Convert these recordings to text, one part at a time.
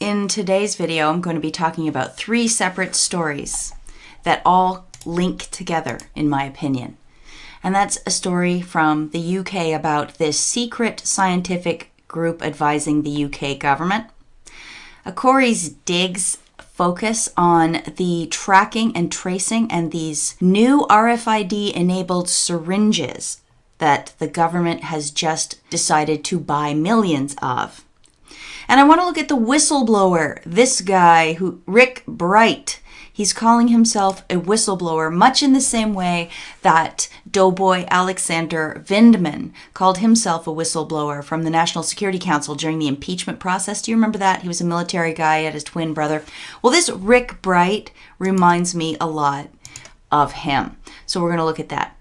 In today's video, I'm going to be talking about 3 separate stories that all link together, in my opinion. And that's a story from the UK about this secret scientific group advising the UK government. A Corey's digs focus on the tracking and tracing and these new RFID-enabled syringes that the government has just decided to buy millions of. And I want to look at the whistleblower, this guy, Rick Bright. He's calling himself a whistleblower, much in the same way that doughboy Alexander Vindman called himself a whistleblower from the National Security Council during the impeachment process. Do you remember that? He was a military guy, had his twin brother. Well, this Rick Bright reminds me a lot of him. So we're going to look at that.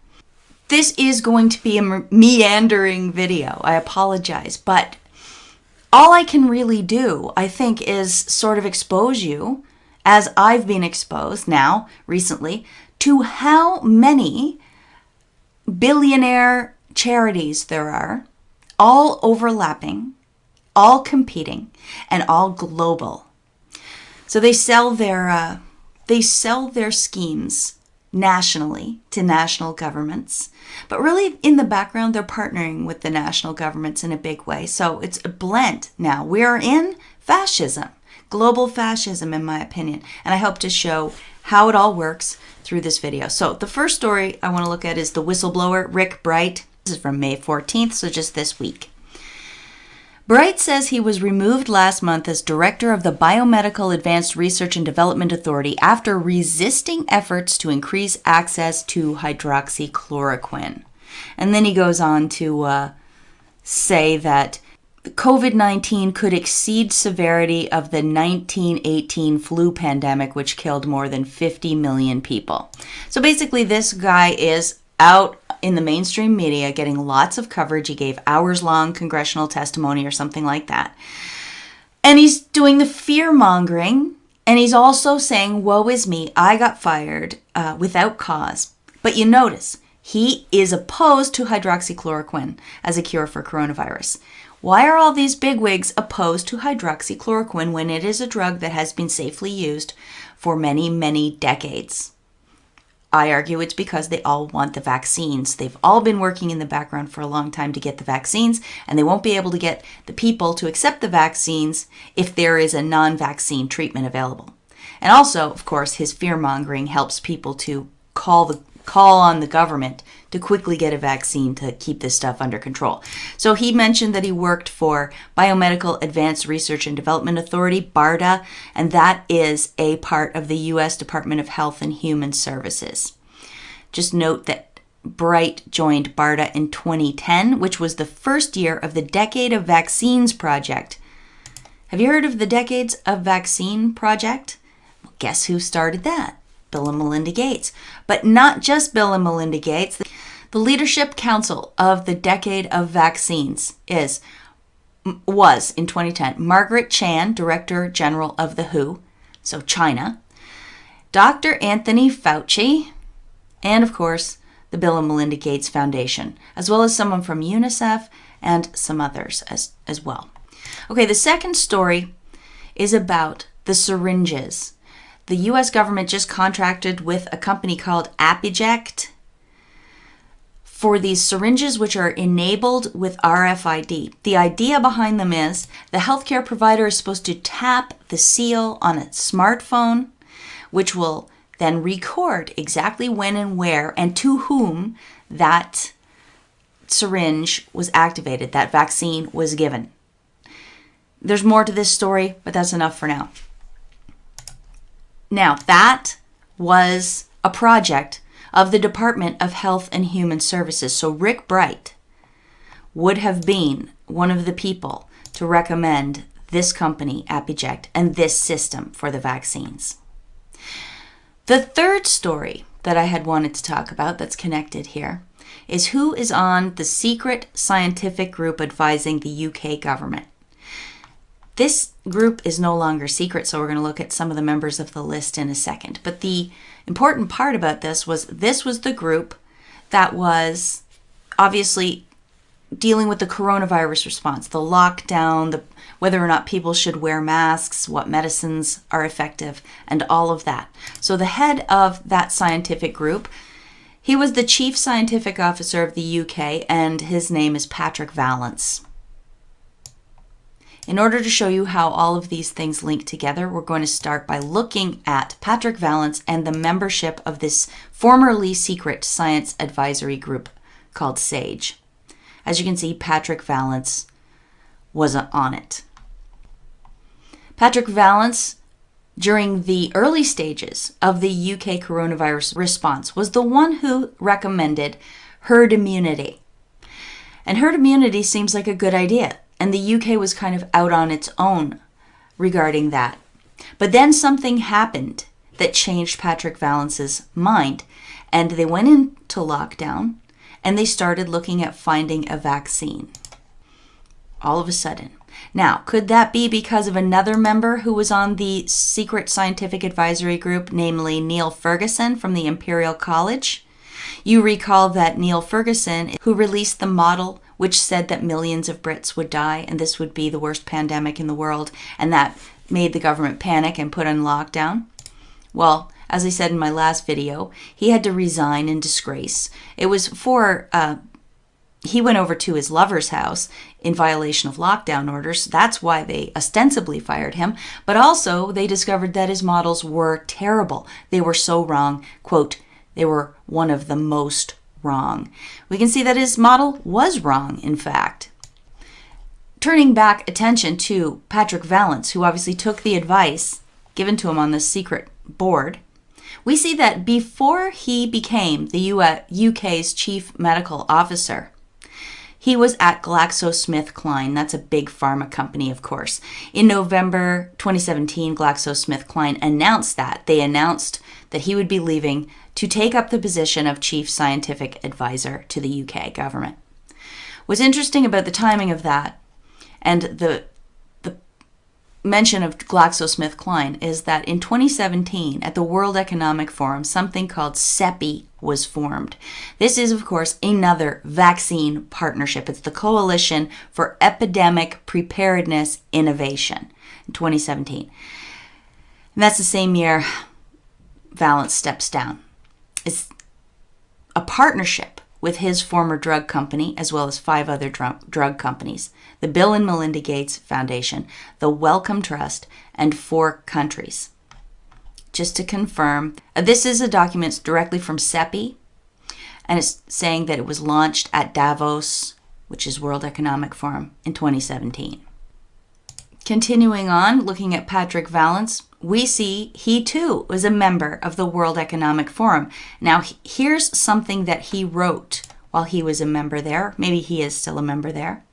This is going to be a meandering video. I apologize, but all I can really do, I think, is sort of expose you, as I've been exposed now, recently, to how many billionaire charities there are, all overlapping, all competing, and all global. So they sell their schemes nationally to national governments, but really in the background they're partnering with the national governments in a big way. So it's a blend now. We are in fascism, global fascism, in my opinion, and I hope to show how it all works through this video. So the first story I want to look at is the whistleblower Rick Bright. This is from May 14th, so just this week. Bright says he was removed last month as director of the Biomedical Advanced Research and Development Authority after resisting efforts to increase access to hydroxychloroquine. And then he goes on to say that COVID-19 could exceed severity of the 1918 flu pandemic, which killed more than 50 million people. So basically, this guy is out in the mainstream media getting lots of coverage. He gave hours-long congressional testimony or something like that. And he's doing the fear-mongering, and he's also saying, woe is me, I got fired without cause. But you notice, he is opposed to hydroxychloroquine as a cure for coronavirus. Why are all these bigwigs opposed to hydroxychloroquine when it is a drug that has been safely used for many, many decades? I argue it's because they all want the vaccines. They've all been working in the background for a long time to get the vaccines, and they won't be able to get the people to accept the vaccines if there is a non-vaccine treatment available. And also, of course, his fear-mongering helps people to call on the government to quickly get a vaccine to keep this stuff under control. So he mentioned that he worked for Biomedical Advanced Research and Development Authority, BARDA, and that is a part of the U.S. Department of Health and Human Services. Just note that Bright joined BARDA in 2010, which was the first year of the Decade of Vaccines project. Have you heard of the Decades of Vaccine project? Well, guess who started that? Bill and Melinda Gates. But not just Bill and Melinda Gates. The Leadership Council of the Decade of Vaccines was in 2010 Margaret Chan, Director General of the WHO, so China, Dr. Anthony Fauci, and of course the Bill and Melinda Gates Foundation, as well as someone from UNICEF and some others as well. Okay, the second story is about the syringes. The U.S. government just contracted with a company called Apiject for these syringes which are enabled with RFID. The idea behind them is the healthcare provider is supposed to tap the seal on a smartphone, which will then record exactly when and where and to whom that syringe was activated, that vaccine was given. There's more to this story, but that's enough for now. Now, that was a project of the Department of Health and Human Services. So Rick Bright would have been one of the people to recommend this company, Apiject, and this system for the vaccines. The third story that I had wanted to talk about that's connected here is who is on the secret scientific group advising the UK government. This group is no longer secret, so we're going to look at some of the members of the list in a second. But the important part about this was the group that was obviously dealing with the coronavirus response, the lockdown, whether or not people should wear masks, what medicines are effective, and all of that. So the head of that scientific group, he was the chief scientific officer of the UK, and his name is Patrick Vallance. In order to show you how all of these things link together, we're going to start by looking at Patrick Vallance and the membership of this formerly secret science advisory group called SAGE. As you can see, Patrick Vallance was on it. Patrick Vallance, during the early stages of the UK coronavirus response, was the one who recommended herd immunity. And herd immunity seems like a good idea. And the UK was kind of out on its own regarding that. But then something happened that changed Patrick Vallance's mind. And they went into lockdown and they started looking at finding a vaccine. All of a sudden. Now, could that be because of another member who was on the secret scientific advisory group, namely Neil Ferguson from the Imperial College? You recall that Neil Ferguson, who released the model which said that millions of Brits would die and this would be the worst pandemic in the world, and that made the government panic and put on lockdown. Well, as I said in my last video, he had to resign in disgrace. It was he went over to his lover's house in violation of lockdown orders. That's why they ostensibly fired him. But also they discovered that his models were terrible. They were so wrong. Quote, they were one of the most wrong. We can see that his model was wrong, in fact. Turning back attention to Patrick Vallance, who obviously took the advice given to him on this secret board, we see that before he became the UK's chief medical officer, he was at GlaxoSmithKline. That's a big pharma company, of course. In November 2017, GlaxoSmithKline announced that. They announced that he would be leaving to take up the position of chief scientific advisor to the UK government. What's interesting about the timing of that and the mention of GlaxoSmithKline is that in 2017, at the World Economic Forum, something called CEPI was formed. This is, of course, another vaccine partnership. It's the Coalition for Epidemic Preparedness Innovation in 2017. And that's the same year Vallance steps down. It's a partnership with his former drug company, as well as 5 other drug companies, the Bill and Melinda Gates Foundation, the Wellcome Trust, and 4 countries. Just to confirm, this is a document directly from CEPI, and it's saying that it was launched at Davos, which is World Economic Forum, in 2017. Continuing on, looking at Patrick Vallance, we see he too was a member of the World Economic Forum. Now, here's something that he wrote while he was a member there. Maybe he is still a member there.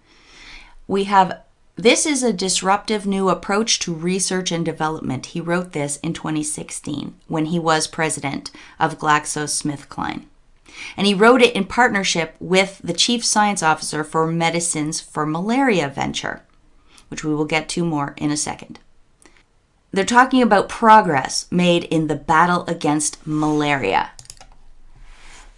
This is a disruptive new approach to research and development. He wrote this in 2016 when he was president of GlaxoSmithKline. And he wrote it in partnership with the chief science officer for Medicines for Malaria venture, which we will get to more in a second. They're talking about progress made in the battle against malaria.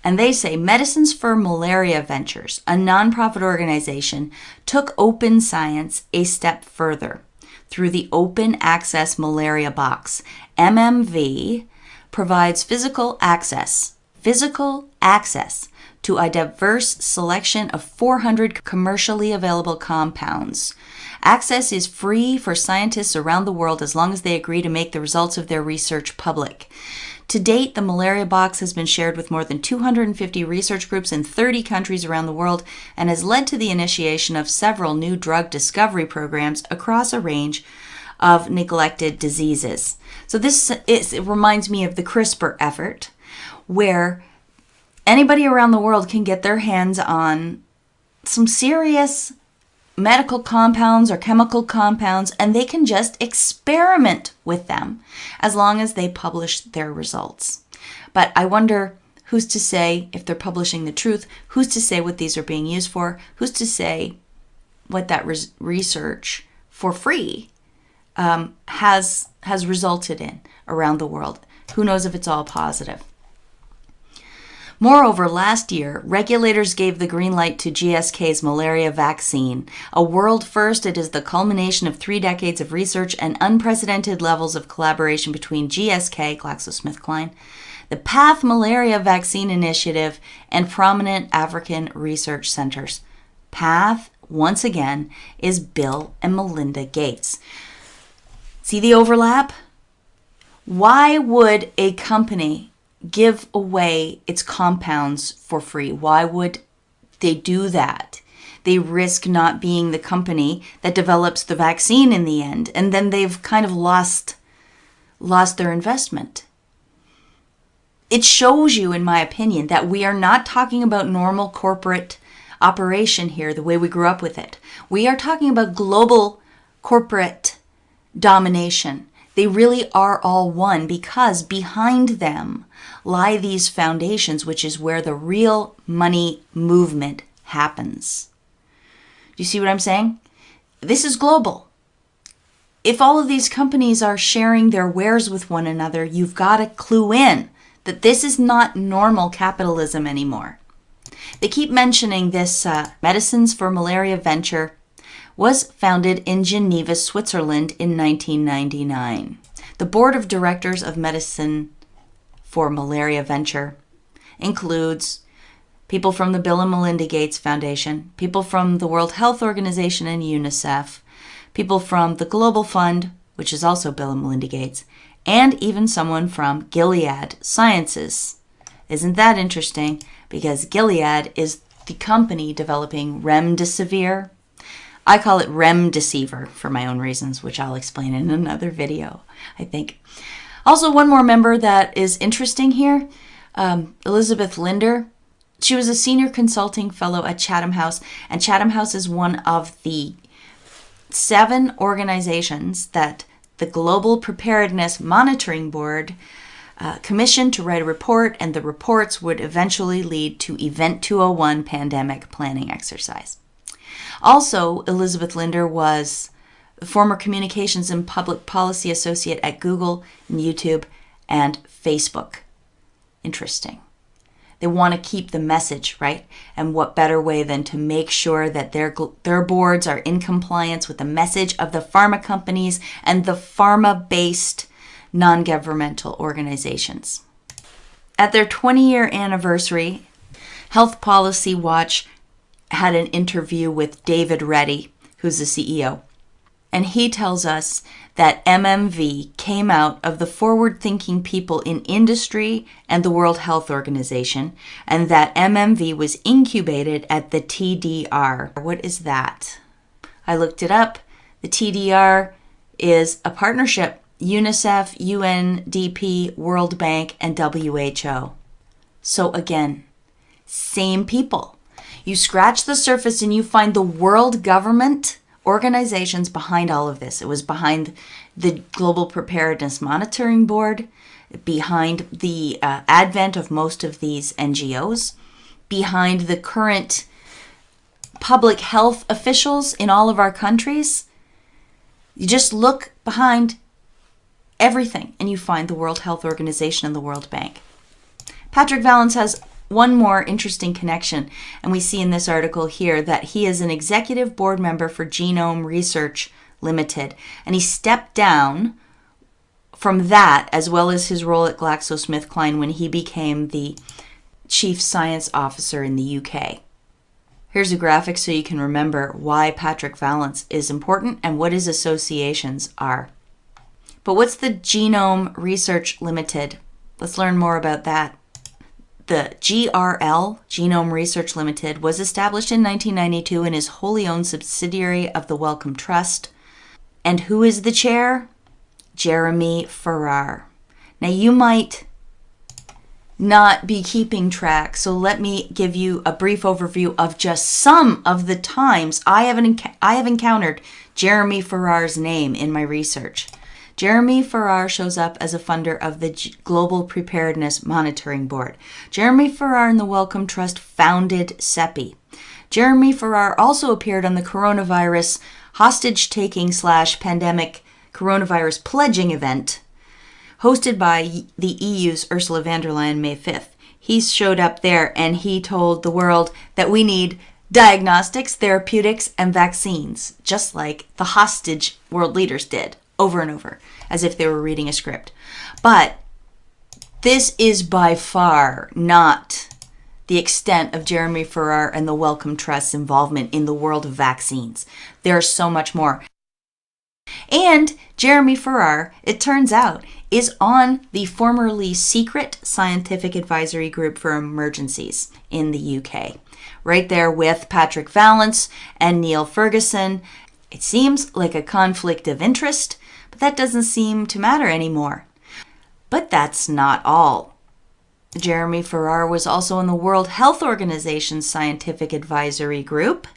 And they say Medicines for Malaria Ventures, a nonprofit organization, took open science a step further. Through the Open Access Malaria Box, MMV provides physical access to a diverse selection of 400 commercially available compounds. Access is free for scientists around the world as long as they agree to make the results of their research public. To date, the Malaria Box has been shared with more than 250 research groups in 30 countries around the world and has led to the initiation of several new drug discovery programs across a range of neglected diseases. So it reminds me of the CRISPR effort, where anybody around the world can get their hands on some serious medical compounds or chemical compounds, and they can just experiment with them as long as they publish their results. But I wonder who's to say if they're publishing the truth, who's to say what these are being used for, who's to say what that research for free has resulted in around the world. Who knows if it's all positive. Moreover, last year, regulators gave the green light to GSK's malaria vaccine. A world first, it is the culmination of 3 decades of research and unprecedented levels of collaboration between GSK, GlaxoSmithKline, the PATH Malaria Vaccine Initiative, and prominent African research centers. PATH, once again, is Bill and Melinda Gates. See the overlap? Why would a company give away its compounds for free? Why would they do that? They risk not being the company that develops the vaccine in the end, and then they've kind of lost their investment. It shows you, in my opinion, that we are not talking about normal corporate operation here, the way we grew up with it. We are talking about global corporate domination. They really are all one, because behind them lie these foundations, which is where the real money movement happens. Do you see what I'm saying? This is global. If all of these companies are sharing their wares with one another, you've got to clue in that this is not normal capitalism anymore. They keep mentioning this Medicines for Malaria venture was founded in Geneva, Switzerland in 1999. The board of directors of Medicine for Malaria venture includes people from the Bill and Melinda Gates Foundation, people from the World Health Organization and UNICEF, people from the Global Fund, which is also Bill and Melinda Gates, and even someone from Gilead Sciences. Isn't that interesting? Because Gilead is the company developing remdesivir. I call it remdesivir for my own reasons, which I'll explain in another video, I think. Also, one more member that is interesting here, Elizabeth Linder. She was a senior consulting fellow at Chatham House, and Chatham House is one of the 7 organizations that the Global Preparedness Monitoring Board commissioned to write a report, and the reports would eventually lead to Event 201 pandemic planning exercise. Also, Elizabeth Linder was the former communications and public policy associate at Google and YouTube and Facebook. Interesting. They want to keep the message, right? And what better way than to make sure that their boards are in compliance with the message of the pharma companies and the pharma-based non-governmental organizations. At their 20-year anniversary, Health Policy Watch had an interview with David Reddy, who's the CEO. And he tells us that MMV came out of the forward-thinking people in industry and the World Health Organization, and that MMV was incubated at the TDR. What is that? I looked it up. The TDR is a partnership, UNICEF, UNDP, World Bank, and WHO. So again, same people. You scratch the surface and you find the world government organizations behind all of this. It was behind the Global Preparedness Monitoring Board, behind the advent of most of these NGOs, behind the current public health officials in all of our countries. You just look behind everything and you find the World Health Organization and the World Bank. Patrick Vallance has one more interesting connection, and we see in this article here that he is an executive board member for Genome Research Limited, and he stepped down from that as well as his role at GlaxoSmithKline when he became the chief science officer in the UK. Here's a graphic so you can remember why Patrick Vallance is important and what his associations are. But what's the Genome Research Limited? Let's learn more about that. The GRL, Genome Research Limited, was established in 1992 and is wholly owned subsidiary of the Wellcome Trust. And who is the chair? Jeremy Farrar. Now you might not be keeping track, so let me give you a brief overview of just some of the times I have encountered Jeremy Farrar's name in my research. Jeremy Farrar shows up as a funder of the Global Preparedness Monitoring Board. Jeremy Farrar and the Wellcome Trust founded CEPI. Jeremy Farrar also appeared on the coronavirus hostage-taking / pandemic coronavirus pledging event hosted by the EU's Ursula von der Leyen May 5th. he showed up there and he told the world that we need diagnostics, therapeutics, and vaccines, just like the hostage world leaders did over and over, as if they were reading a script. But this is by far not the extent of Jeremy Farrar and the Wellcome Trust's involvement in the world of vaccines. There's so much more. And Jeremy Farrar, it turns out, is on the formerly secret Scientific Advisory Group for Emergencies in the UK. Right there with Patrick Vallance and Neil Ferguson. It seems like a conflict of interest, but that doesn't seem to matter anymore. But that's not all. Jeremy Farrar was also in the World Health Organization's Scientific Advisory Group.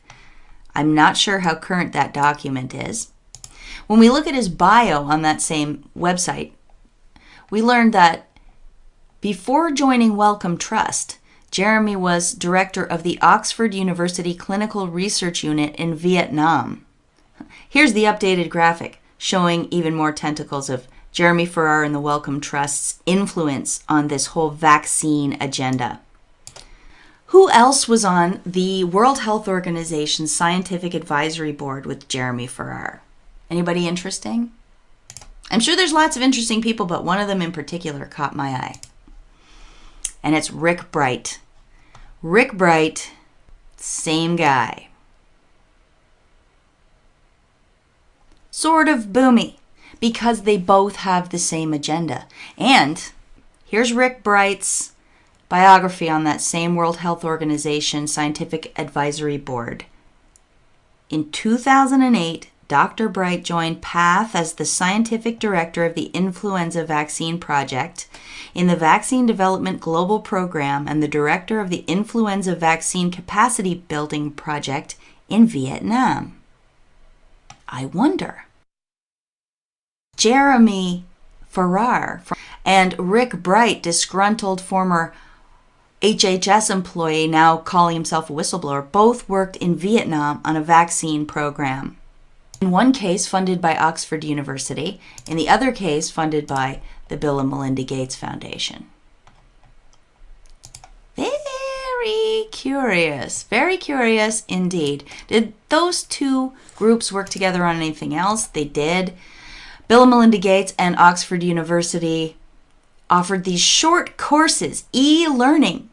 I'm not sure how current that document is. When we look at his bio on that same website, we learned that before joining Wellcome Trust, Jeremy was director of the Oxford University Clinical Research Unit in Vietnam. Here's the updated graphic showing even more tentacles of Jeremy Farrar and the Wellcome Trust's influence on this whole vaccine agenda. Who else was on the World Health Organization's Scientific Advisory Board with Jeremy Farrar? Anybody interesting? I'm sure there's lots of interesting people, but one of them in particular caught my eye. And it's Rick Bright. Rick Bright, same guy. Sort of boomy, because they both have the same agenda. And here's Rick Bright's biography on that same World Health Organization Scientific Advisory Board. In 2008, Dr. Bright joined PATH as the scientific director of the Influenza Vaccine Project in the Vaccine Development Global Program and the director of the Influenza Vaccine Capacity Building Project in Vietnam. I wonder. Jeremy Farrar and Rick Bright, disgruntled former HHS employee now calling himself a whistleblower, both worked in Vietnam on a vaccine program. In one case funded by Oxford University, in the other case funded by the Bill and Melinda Gates Foundation. Very curious indeed. Did those two groups work together on anything else? They did. Bill and Melinda Gates and Oxford University offered these short courses, e-learning.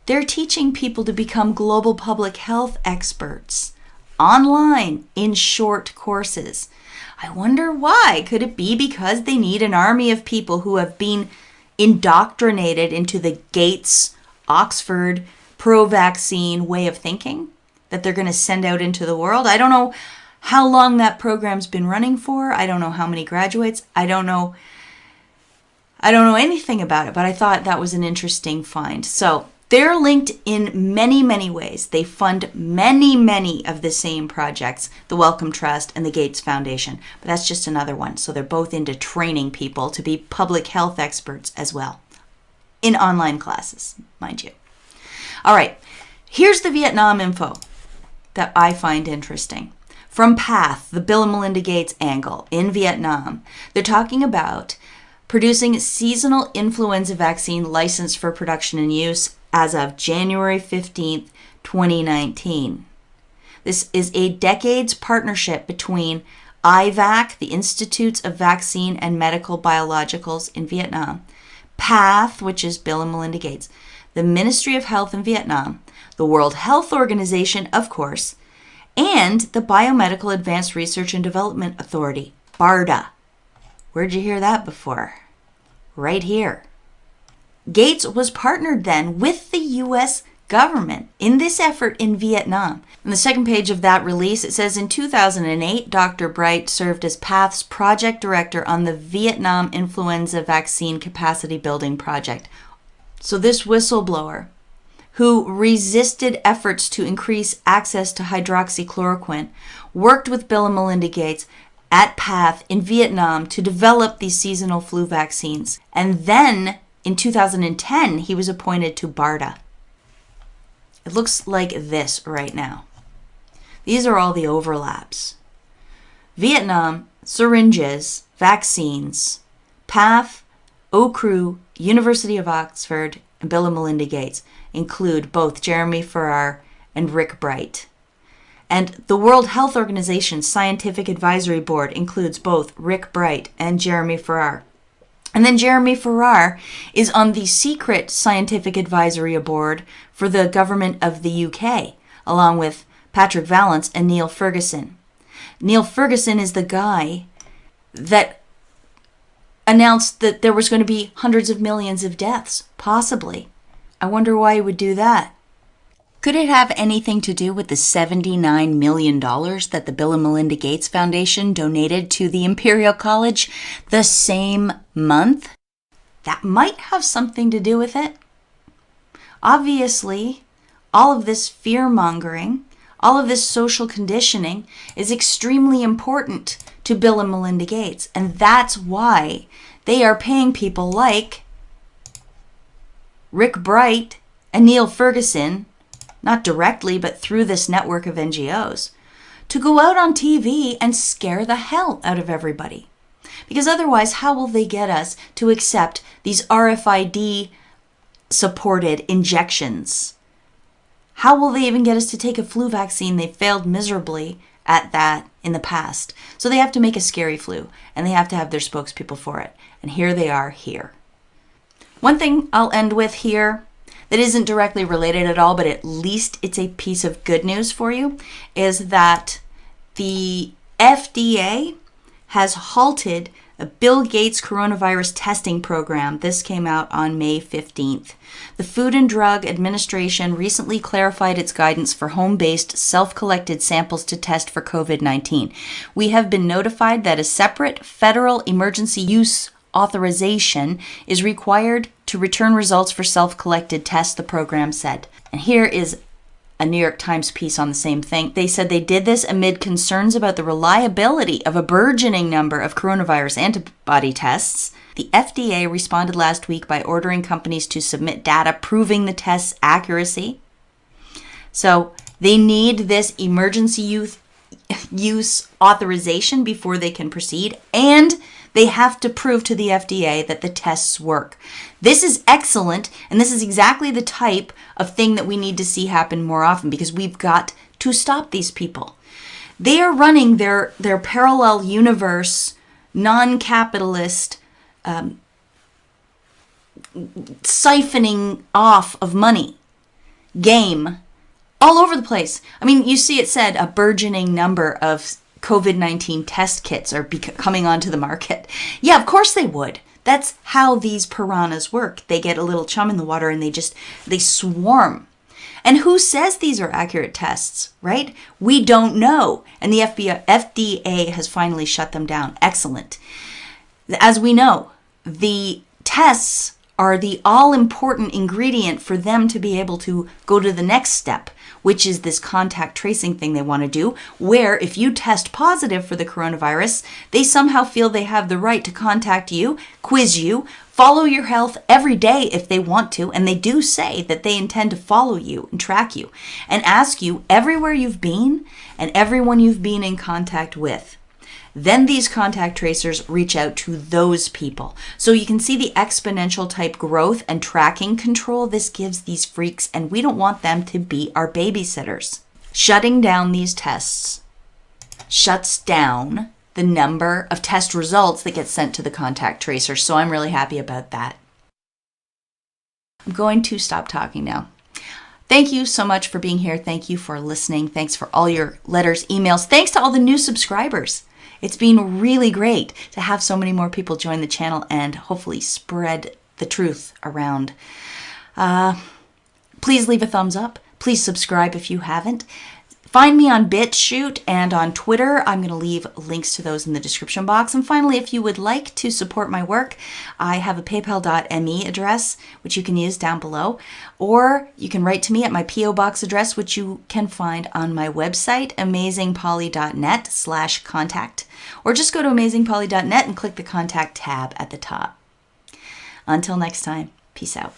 They're teaching people to become global public health experts online in short courses. I wonder why. Could it be because they need an army of people who have been indoctrinated into the Gates, Oxford, pro-vaccine way of thinking that they're going to send out into the world? I don't know how long that program's been running for. I don't know how many graduates. I don't know anything about it, but I thought that was an interesting find. So they're linked in many ways. They fund many of the same projects, the Wellcome Trust and the Gates Foundation. But that's just another one. So they're both into training people to be public health experts as well, in online classes, mind you. All right, here's the Vietnam info that I find interesting. From PATH, the Bill and Melinda Gates angle in Vietnam, they're talking about producing seasonal influenza vaccine licensed for production and use as of January 15th, 2019. This is a decades partnership between IVAC, the Institutes of Vaccine and Medical Biologicals in Vietnam, PATH, which is Bill and Melinda Gates, the Ministry of Health in Vietnam, the World Health Organization, of course, and the Biomedical Advanced Research and Development Authority, BARDA. Where'd you hear that before? Right here. Gates was partnered then with the U.S. government in this effort in Vietnam. On the second page of that release, it says in 2008, Dr. Bright served as PATH's project director on the Vietnam Influenza Vaccine Capacity Building Project. So this whistleblower, who resisted efforts to increase access to hydroxychloroquine, worked with Bill and Melinda Gates at PATH in Vietnam to develop these seasonal flu vaccines. And then in 2010, he was appointed to BARDA. It looks like this right now. These are all the overlaps. Vietnam, syringes, vaccines, PATH, OCRU, University of Oxford, and Bill and Melinda Gates include both Jeremy Farrar and Rick Bright. And the World Health Organization's Scientific Advisory Board includes both Rick Bright and Jeremy Farrar. And then Jeremy Farrar is on the secret Scientific Advisory Board for the government of the UK, along with Patrick Vallance and Neil Ferguson. Neil Ferguson is the guy that announced that there was going to be hundreds of millions of deaths, possibly. I wonder why he would do that. Could it have anything to do with the $79 million that the Bill and Melinda Gates Foundation donated to the Imperial College the same month? That might have something to do with it. Obviously, all of this fear-mongering, all of this social conditioning is extremely important to Bill and Melinda Gates, and that's why they are paying people like Rick Bright and Neil Ferguson, not directly, but through this network of NGOs, to go out on TV and scare the hell out of everybody. Because otherwise, how will they get us to accept these RFID-supported injections? How will they even get us to take a flu vaccine? They failed miserably at that in the past. So they have to make a scary flu, and they have to have their spokespeople for it. And here they are here. One thing I'll end with here that isn't directly related at all, but at least it's a piece of good news for you, is that the FDA has halted a Bill Gates coronavirus testing program. This came out on May 15th. The Food and Drug Administration recently clarified its guidance for home-based, self-collected samples to test for COVID-19. We have been notified that a separate federal emergency use authorization is required to return results for self-collected tests, the program said. And here is a New York Times piece on the same thing. They said they did this amid concerns about the reliability of a burgeoning number of coronavirus antibody tests. The FDA responded last week by ordering companies to submit data proving the test's accuracy. So they need this emergency use authorization before they can proceed, and they have to prove to the FDA that the tests work. This is excellent, and this is exactly the type of thing that we need to see happen more often, because we've got to stop these people. They are running their parallel universe, non-capitalist, siphoning off of money game all over the place. I mean, you see it said a burgeoning number of COVID-19 test kits are coming onto the market. Yeah, of course they would. That's how these piranhas work. They get a little chum in the water and they swarm. And who says these are accurate tests, right? We don't know. And the FDA has finally shut them down. Excellent. As we know, the tests are the all-important ingredient for them to be able to go to the next step, which is this contact tracing thing they want to do, where if you test positive for the coronavirus, they somehow feel they have the right to contact you, quiz you, follow your health every day if they want to, and they do say that they intend to follow you and track you, and ask you everywhere you've been and everyone you've been in contact with. Then these contact tracers reach out to those people. So you can see the exponential type growth and tracking control this gives these freaks, and we don't want them to be our babysitters. Shutting down these tests shuts down the number of test results that get sent to the contact tracer. So I'm really happy about that. I'm going to stop talking now. Thank you so much for being here. Thank you for listening. Thanks for all your letters, emails. Thanks to all the new subscribers. It's been really great to have so many more people join the channel and hopefully spread the truth around. Please leave a thumbs up. Please subscribe if you haven't. Find me on BitChute and on Twitter. I'm going to leave links to those in the description box. And finally, if you would like to support my work, I have a paypal.me address, which you can use down below. Or you can write to me at my P.O. Box address, which you can find on my website, amazingpolly.net/contact. Or just go to amazingpolly.net and click the contact tab at the top. Until next time, peace out.